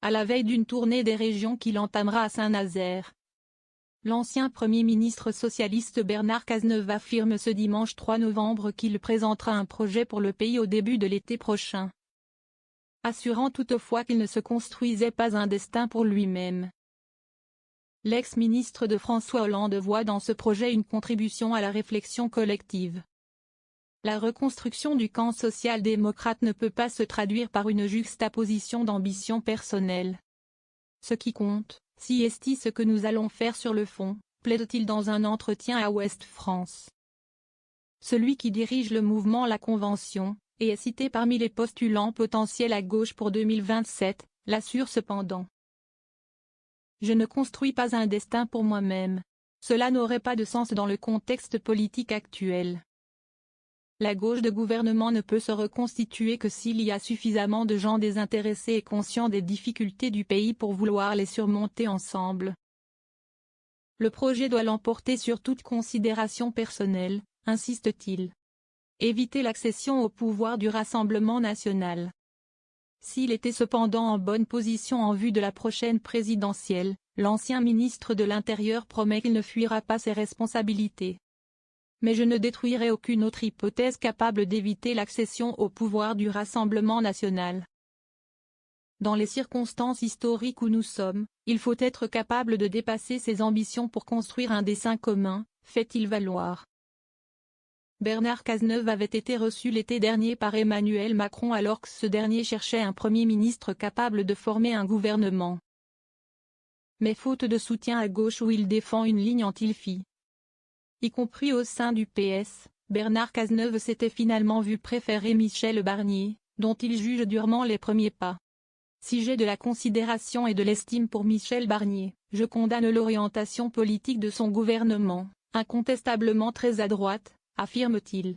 à la veille d'une tournée des régions qu'il entamera à Saint-Nazaire. L'ancien Premier ministre socialiste Bernard Cazeneuve affirme ce dimanche 3 novembre qu'il présentera un projet pour le pays au début de l'été prochain, assurant toutefois qu'il ne se construisait pas un destin pour lui-même. L'ex-ministre de François Hollande voit dans ce projet une contribution à la réflexion collective. La reconstruction du camp social-démocrate ne peut pas se traduire par une juxtaposition d'ambitions personnelles. Ce qui compte, si est ce que nous allons faire sur le fond, plaide-t-il dans un entretien à Ouest France. Celui qui dirige le mouvement La Convention, et est cité parmi les postulants potentiels à gauche pour 2027, l'assure cependant. Je ne construis pas un destin pour moi-même. Cela n'aurait pas de sens dans le contexte politique actuel. La gauche de gouvernement ne peut se reconstituer que s'il y a suffisamment de gens désintéressés et conscients des difficultés du pays pour vouloir les surmonter ensemble. Le projet doit l'emporter sur toute considération personnelle, insiste-t-il. Éviter l'accession au pouvoir du Rassemblement national. S'il était cependant en bonne position en vue de la prochaine présidentielle, l'ancien ministre de l'Intérieur promet qu'il ne fuira pas ses responsabilités. Mais je ne détruirai aucune autre hypothèse capable d'éviter l'accession au pouvoir du Rassemblement national. Dans les circonstances historiques où nous sommes, il faut être capable de dépasser ses ambitions pour construire un dessein commun, fait-il valoir. Bernard Cazeneuve avait été reçu l'été dernier par Emmanuel Macron alors que ce dernier cherchait un Premier ministre capable de former un gouvernement. Mais faute de soutien à gauche où il défend une ligne anti-LFI, y compris au sein du PS, Bernard Cazeneuve s'était finalement vu préférer Michel Barnier, dont il juge durement les premiers pas. Si j'ai de la considération et de l'estime pour Michel Barnier, je condamne l'orientation politique de son gouvernement, incontestablement très à droite, affirme-t-il.